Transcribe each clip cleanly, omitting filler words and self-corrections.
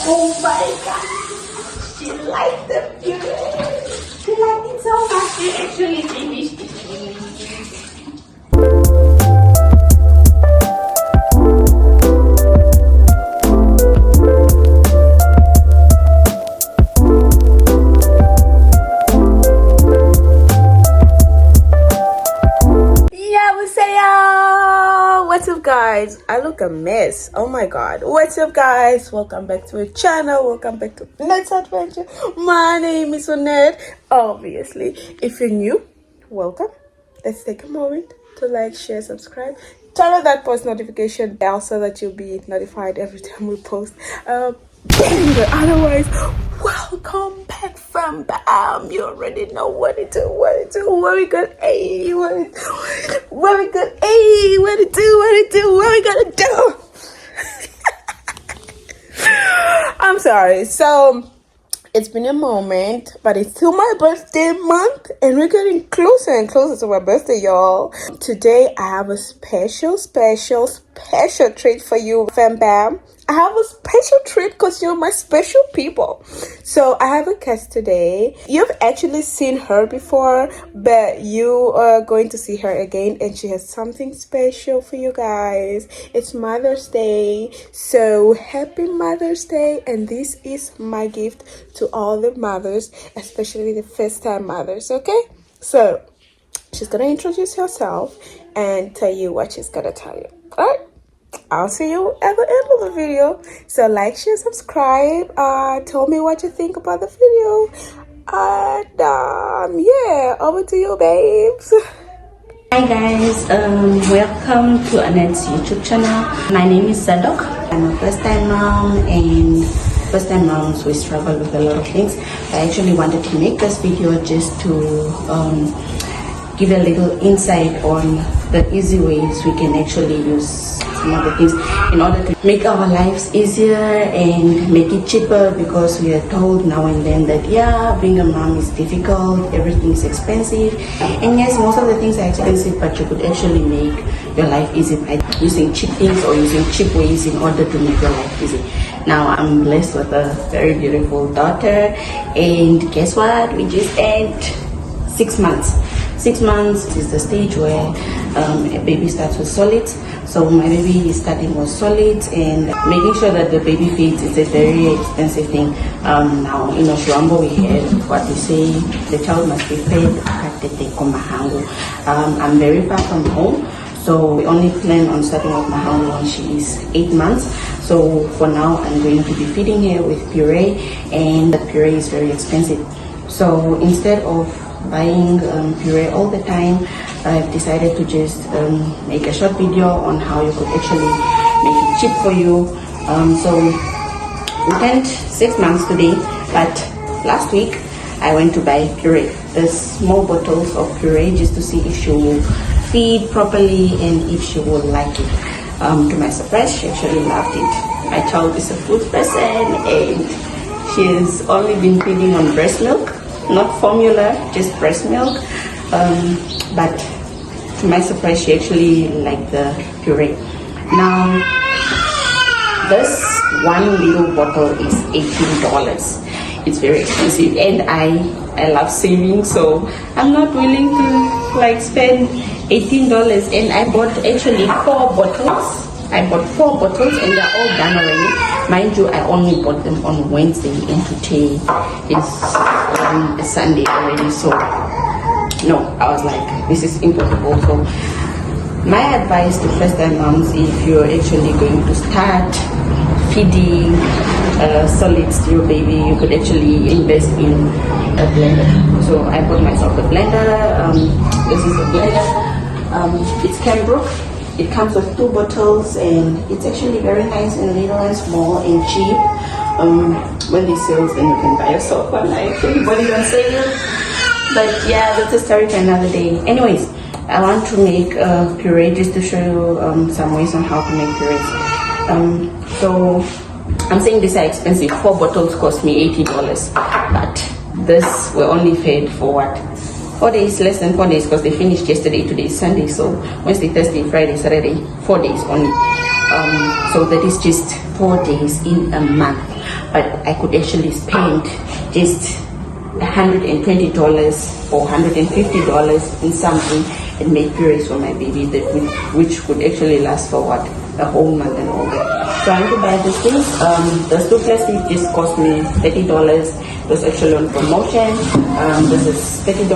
Oh my god, she liked the puree. She liked it so much, she actually finished it. What's up guys, I look a mess. Oh my god, what's up guys, welcome back to the channel, welcome back to Net's Adventure. My name is Onette. Obviously, if you're new, welcome. Let's take a moment to like, share, subscribe, turn on that post notification bell so that you'll be notified every time we post. Otherwise, welcome back from Bam. You already know what to do, what we got, what we got, what we gotta do. I'm sorry. So it's been a moment, but it's still my birthday month, and we're getting closer and closer to my birthday, y'all. Today I have a special treat for you, fam bam. I have a special treat because you're my special people. So I have a guest today. You've actually seen her before, but you are going to see her again, and she has something special for you guys. It's Mother's Day, so happy Mother's Day, and this is my gift to all the mothers, especially the first-time mothers. Okay, so she's gonna introduce herself and tell you what she's gonna tell you. All right, I'll see you at the end of the video. So like, share, subscribe. Tell me what you think about the video. And yeah, over to you, babes. Hi guys, welcome to Annette's YouTube channel. My name is Zadok. I'm a first-time mom, and first-time moms, we struggle with a lot of things. I actually wanted to make this video just to give a little insight on the easy ways we can actually use some of the things in order to make our lives easier and make it cheaper, because we are told now and then that yeah, being a mom is difficult, everything is expensive, and yes, most of the things are expensive, but you could actually make your life easy by using cheap things or using cheap ways in order to make your life easy. Now I'm blessed with a very beautiful daughter, and guess what, we just had 6 months. 6 months is the stage where a baby starts with solids. So my baby is starting with solids, and making sure that the baby feeds is a very expensive thing. Now in Oshuambo we have what we say, the child must be fed. I'm very far from home, so we only plan on starting with Mahangu when she is 8 months. So for now I'm going to be feeding her with puree, and the puree is very expensive. So instead of buying puree all the time, I've decided to just make a short video on how you could actually make it cheap for you. So we turned 6 months today, but last week I went to buy puree, the small bottles of puree, just to see if she will feed properly and if she will like it. To my surprise, she actually loved it. My child is a food person, and she's only been feeding on breast milk, not formula, just breast milk. But to my surprise, she actually liked the puree. Now, this one little bottle is $18. It's very expensive, and I love saving, so I'm not willing to like spend $18. And I bought actually 4 bottles. I bought 4 bottles, and they're all done already. Mind you, I only bought them on Wednesday, and today is a Sunday already. So no, I was like, this is impossible. So my advice to first-time moms, if you're actually going to start feeding solids to your baby, you could actually invest in a blender. So I bought myself a blender. This is a blender. It's Cambrook. It comes with 2 bottles, and it's actually very nice and little and small and cheap. When they sales, then you can buy yourself one. Like everybody on sale. But yeah, that's a story for another day. Anyways, I want to make puree just to show you some ways on how to make purees. So I'm saying these are expensive. 4 bottles cost me $80, but this we're only fed for what? 4 days, less than 4 days, because they finished yesterday. Today is Sunday, so Wednesday, Thursday, Friday, Saturday, 4 days only. So that is just 4 days in a month. but I could actually spend just $120 or $150 in something and make purees for my baby which could actually last for what, a whole month and all that. So I went to buy these things. The two plastic just cost me $30. It was actually on promotion. This is $30.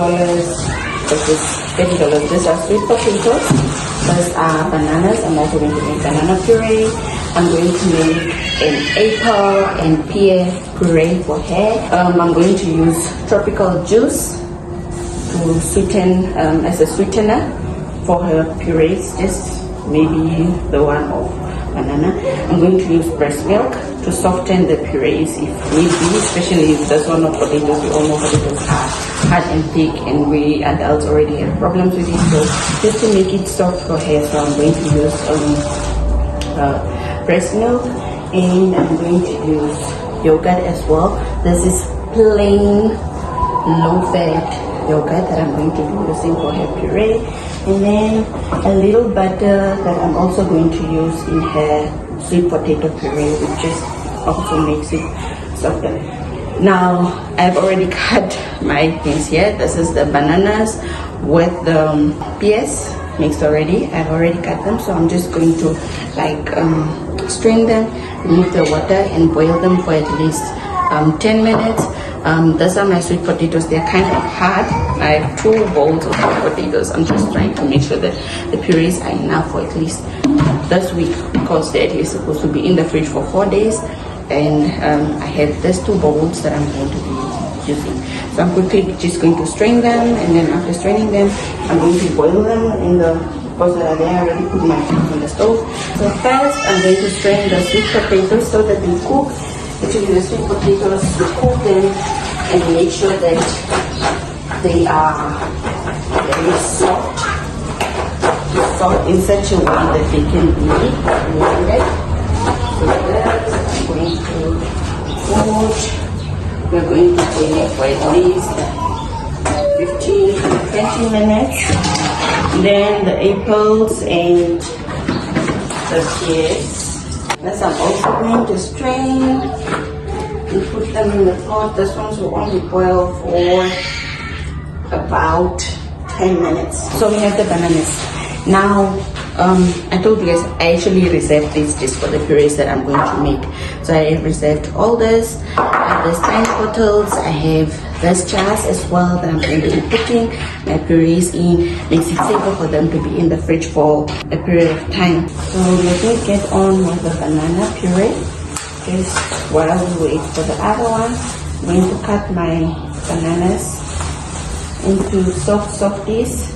This is $30. These are sweet potatoes. These are bananas. I'm also going to make banana puree. I'm going to make an apple and pear puree for her. I'm going to use tropical juice to sweeten as a sweetener for her purees. Just maybe the one of banana. I'm going to use breast milk to soften the purees if need be, especially if there's one of potatoes. We all know potatoes are hard and thick, and we adults already have problems with it. So just to make it soft for her, so I'm going to use breast milk, and I'm going to use yogurt as well. This is plain low-fat yogurt that I'm going to be using for her puree, and then a little butter that I'm also going to use in her sweet potato puree, which just also makes it softer. Now I've already cut my things here. This is the bananas with the pears mixed already. I've already cut them, so I'm just going to strain them, remove the water, and boil them for at least 10 minutes. Those are my sweet potatoes. They're kind of hard. I have 2 bowls of sweet potatoes. I'm just trying to make sure that the purees are enough for at least this week, because they're at least supposed to be in the fridge for 4 days. And I have these 2 bowls that I'm going to be using. So I'm quickly just going to strain them, and then after straining them, I'm going to boil them in the pots that are there. I already put my food on the stove. So first, I'm going to strain the sweet potatoes so that they cook. Actually, the sweet potatoes, you cook them and make sure that they are very soft in such a way that they can be blended. So that I'm going to put, we're going to bake it for at least 15 to 20 minutes. Then the apples and the pears. Next, I'm also going to strain and put them in the pot. This ones will only boil for about 10 minutes. So we have the bananas. Now, I told you guys I actually reserved this just for the purees that I'm going to make. So I reserved all this. I have the Stein bottles. I have this jars as well that I'm going to be putting my purees in. Makes it safer for them to be in the fridge for a period of time. So let me get on with the banana puree. Just while we wait for the other one, I'm going to cut my bananas into soft softies.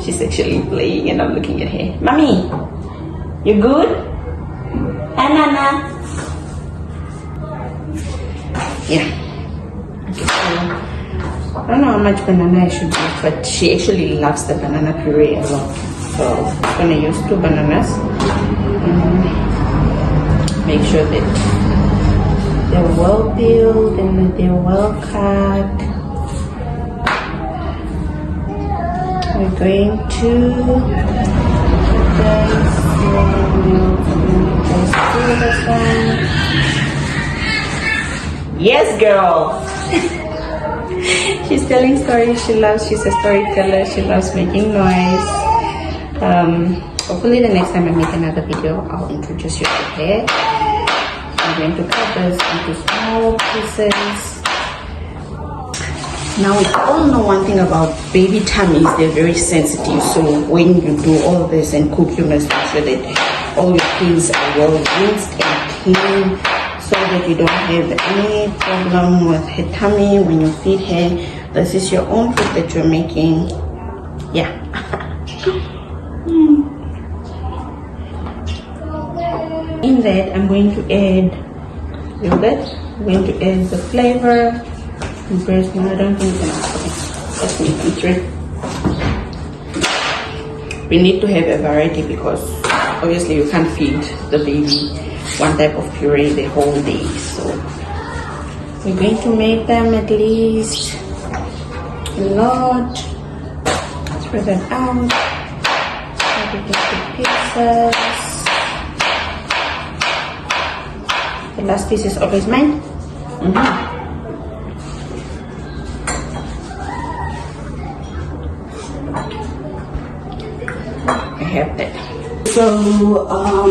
She's actually playing and I'm looking at her. Mommy, you good? Banana. Yeah. Okay, so I don't know how much banana I should use, but she actually loves the banana puree a lot. So I'm gonna use 2 bananas. Make sure that they're well peeled and that they're well cut. We're going to put this one. Yes, girl. She's telling stories. She's a storyteller. She loves making noise. Hopefully the next time I make another video, I'll introduce you to her. I'm going to cut this into small pieces. Now, we all know one thing about baby tummies, they're very sensitive. So when you do all this and cook, you must make sure that all your things are well rinsed and clean, so that you don't have any problem with her tummy when you feed her. This is your own food that you're making. Yeah. In that, I'm going to add yogurt. I'm going to add the flavor. Breast milk, I don't think that's me. We need to have a variety because obviously you can't feed the baby one type of puree the whole day. So we're going to make them at least a lot. Spread them out. Cut it into pieces. The last piece is always mine. I have that. So our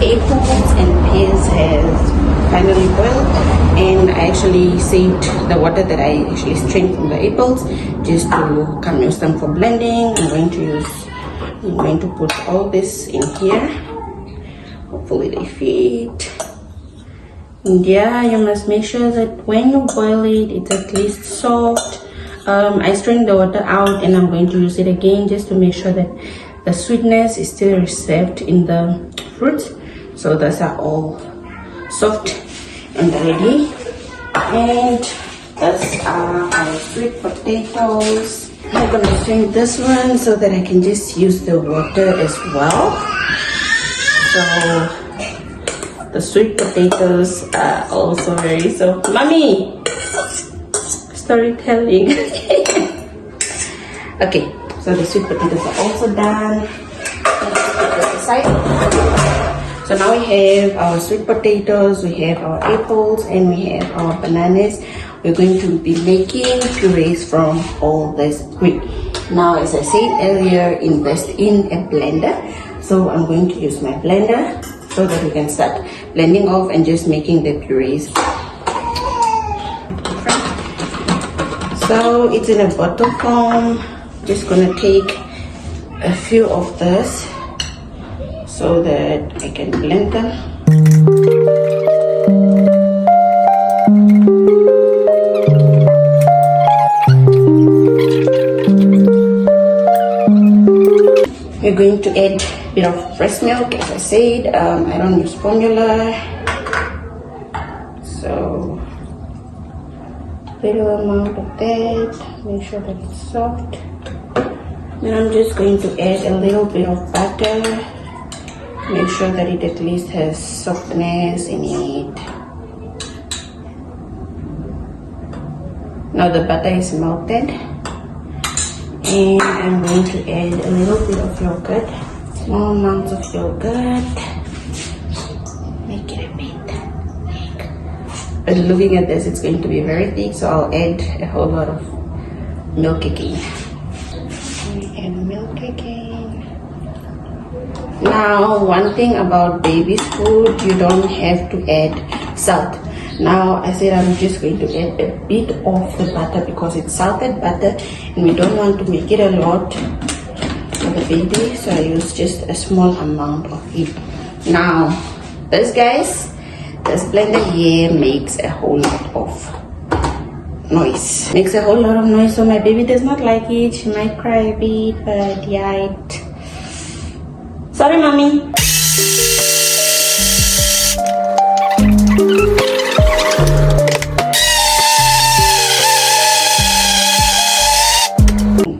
apples and pears has finally boiled, and I actually saved the water that I actually strained from the apples just to come use them for blending. I'm going to put all this in here. Hopefully they fit. And yeah, you must make sure that when you boil it, it's at least soft. I strained the water out and I'm going to use it again just to make sure that the sweetness is still received in the fruits. So those are all soft and ready. And those are our sweet potatoes. I'm gonna strain this one so that I can just use the water as well. So the sweet potatoes are also very soft. Mommy! Storytelling. Okay, so the sweet potatoes are also done. Let's put this aside. So now we have our sweet potatoes, we have our apples, and we have our bananas. We're going to be making purees from all this quick. Now, as I said earlier, invest in a blender. So I'm going to use my blender so that we can start blending off and just making the purees. So it's in a bottle form. Just gonna take a few of this so that I can blend them. We're going to add a bit of fresh milk. As I said, I don't use formula. So little amount of that, make sure that it's soft. Then I'm just going to add a little bit of butter, make sure that it at least has softness in it. Now the butter is melted, and I'm going to add a little bit of yogurt, small amounts of yogurt, make it a bit. But looking at this, it's going to be very thick, so I'll add a whole lot of milk again. And milk again. Now, one thing about baby's food, you don't have to add salt. Now, I said I'm just going to add a bit of the butter because it's salted butter, and we don't want to make it a lot for the baby, so I use just a small amount of it. Now, this guys, this blender here makes a whole lot of noise. Makes a whole lot of noise, so my baby does not like it. She might cry a bit, but yeah, sorry, mommy.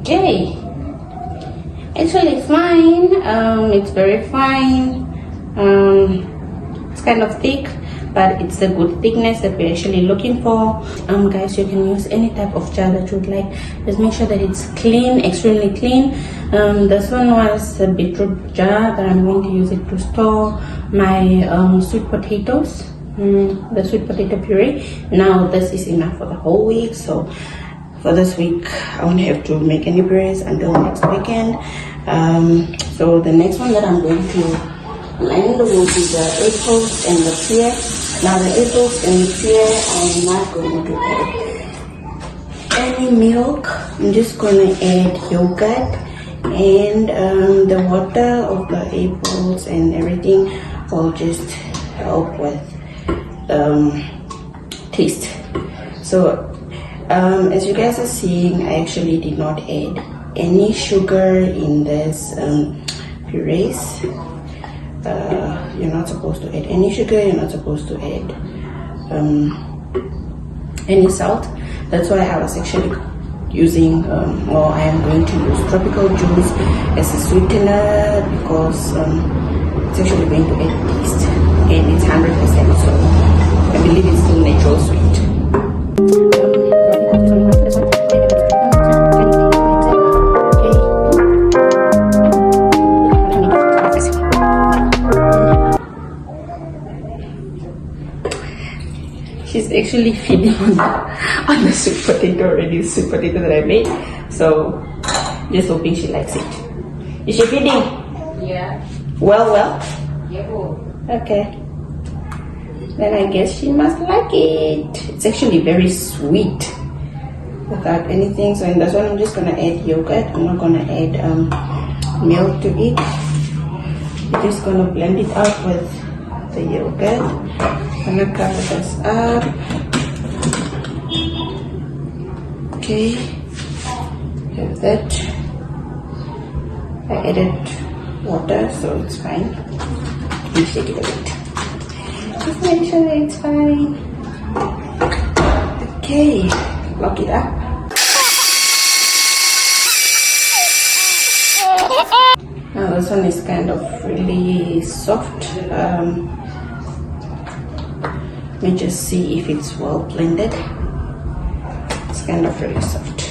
Okay. Actually, it's fine. It's very fine. It's kind of thick, but it's a good thickness that we're actually looking for. Guys, you can use any type of jar that you would like. Just make sure that it's clean, extremely clean. This one was a beetroot jar, but I'm going to use it to store my sweet potatoes, the sweet potato puree. Now this is enough for the whole week, so for this week I won't have to make any purees until next weekend. So the next one that I'm going to blend will be the apples and the pear. Now the apples and the pear, I'm not going to add any milk. I'm just going to add yogurt, and the water of the apples and everything will just help with taste. So as you guys are seeing, I actually did not add any sugar in this purees. You're not supposed to add any sugar, you're not supposed to add any salt. That's why I was actually using, or I am going to use tropical juice as a sweetener, because it's actually going to add taste, and it's 100%, so I believe it's still natural sweet. She's actually feeding on the sweet potato already, sweet potato that I made. So just hoping she likes it. Is she feeding? Yeah. Well. Yeah. Okay. Then I guess she must like it. It's actually very sweet without anything. So in this one, I'm just gonna add yogurt. I'm not gonna add milk to it. I'm just gonna blend it out with the yogurt. I'm gonna cover this up. Okay. Have that. I added water, so it's fine. Let me shake it a bit. Just make sure that it's fine. Okay, lock it up. Now this one is kind of really soft. Let me just see if it's well blended. It's kind of really soft.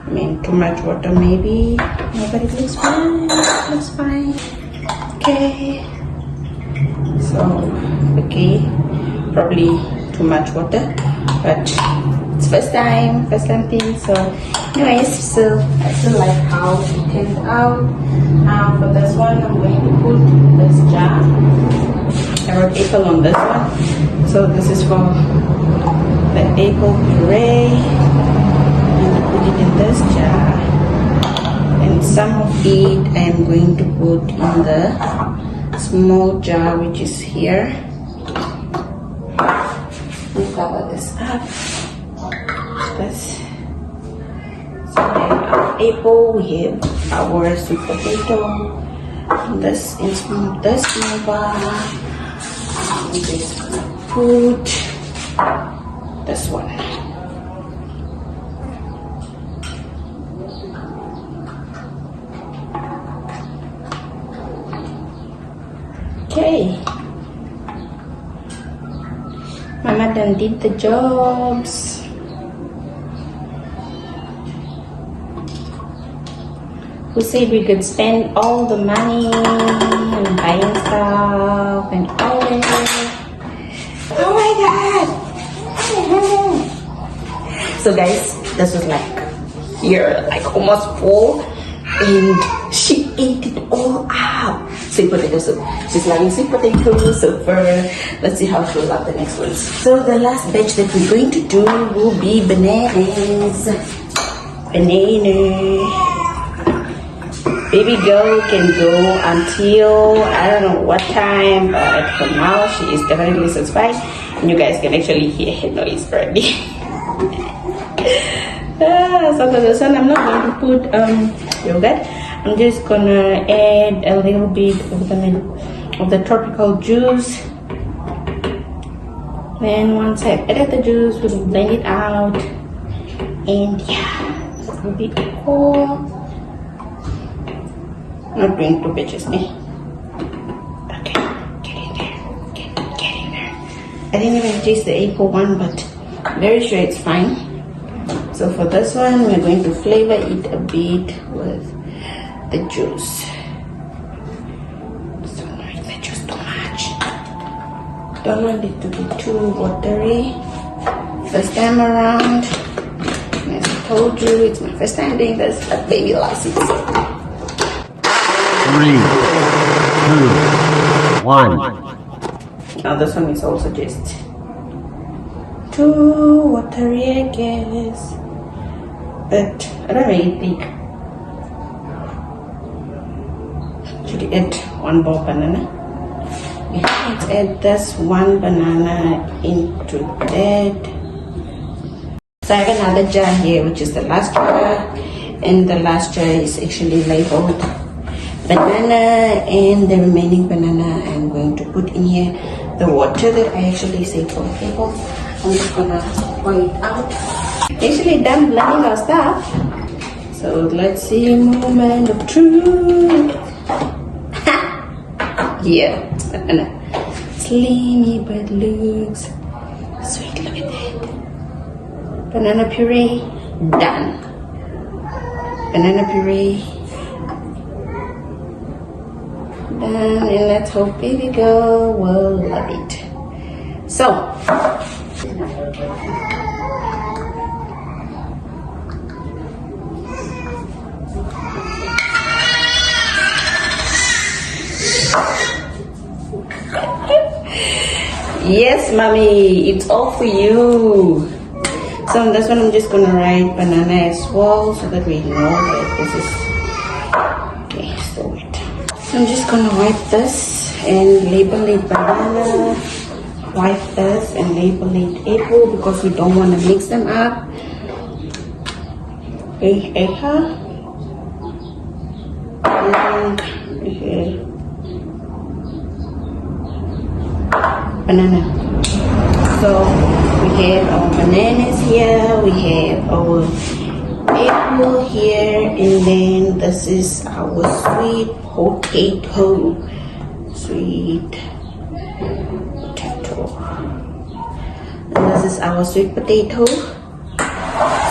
I mean, too much water maybe, but it looks fine. It looks fine. Okay. So, okay, probably too much water, but it's first time thing. So, anyways, so I still like how it turned out. Now for this one, I'm going to put this jar. I wrote apple on this one, so this is for the apple puree. And put it in this jar, and some of it I'm going to put in the small jar which is here. We'll cover this up. This. So then our apple, we have our sweet potato. This is this small bar. I'm just gonna put this one. Okay, Mama done did the jobs. Who said we could spend all the money and buying stuff and all that? Oh my god! So guys, this was like here, like almost full, and she ate it all up. Sweet potato soup. She's loving sweet potato soup. Let's see how she'll love the next ones. So the last batch that we're going to do will be bananas. Banana. Baby girl can go until I don't know what time, but for now she is definitely satisfied, and you guys can actually hear her noise already. So for this one, I'm not going to put yogurt. I'm just gonna add a little bit of the tropical juice. Then once I've added the juice, we'll blend it out, and yeah, that will be all. Not doing two batches, eh? Okay, get in there, get in there. I didn't even taste the apple one, but I'm very sure it's fine. So for this one, we're going to flavor it a bit with the juice. So not the juice too much. Don't want it to be too watery. First time around. As I told you, it's my first time doing this, but baby loves it. 3, 2, 1. Now this one is also just too watery, I guess. But I don't really think. Should add one more banana? Yeah, let's add this one banana into that. So I have another jar here, which is the last jar, and the last jar is actually labeled banana, and the remaining banana I'm going to put in here. The water that I actually saved for the table, I'm just gonna pour it out. Actually done blending our stuff, so let's see. Moment of truth. Yeah, it's banana. Slimy but looks sweet. Look at that. Banana puree done. Banana puree done, and let's hope baby girl will love it. So yes, mommy, it's all for you. So on this one, I'm just gonna write banana as well, so that we know that this is okay. So wait. So I'm just gonna wipe this and label it banana. Wipe this and label it apple because we don't want to mix them up. And okay. Banana. So we have our bananas here, we have our apple here, and then this is our sweet potato. Sweet potato. And this is our sweet potato.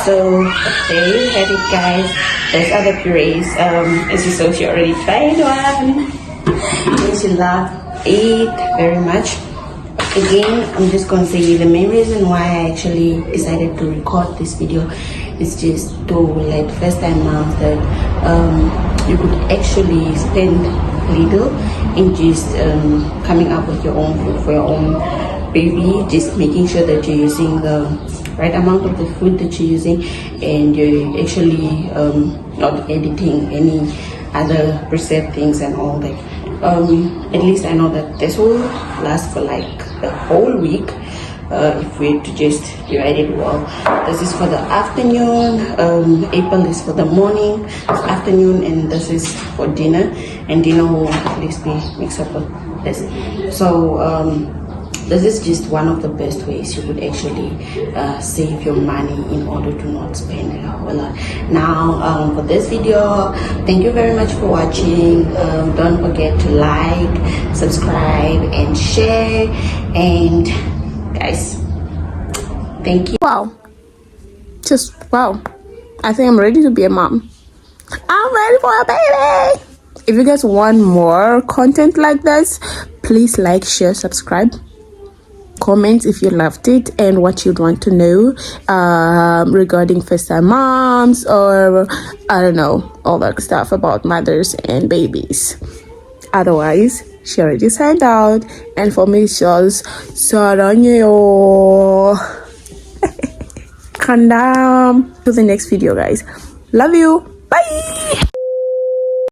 So there you have it, guys. There's other purees. As you saw, she already tried one. And she loved it very much. Again, I'm just gonna say the main reason why I actually decided to record this video is just to let first time moms that you could actually spend little in just coming up with your own food for your own baby, just making sure that you're using the right amount of the food that you're using and you're actually not editing any other preset things and all that. At least I know that this will last for like the whole week if we to just divide it well. This is for the afternoon, apple is for the morning, afternoon, and this is for dinner, and dinner will at least be mixed up with this. So this is just one of the best ways you could actually save your money in order to not spend a whole lot. Now for this video, thank you very much for watching. Don't forget to like, subscribe, and share. And guys, thank you. Wow. Just wow. I think I'm ready to be a mom. I'm ready for a baby. If you guys want more content like this, please like, share, subscribe. Comment if you loved it and what you'd want to know regarding first time moms, or I don't know, all that stuff about mothers and babies. Otherwise, she already signed out, and for me it's just Saranyo. Kandam. To the next video, guys. Love you. Bye.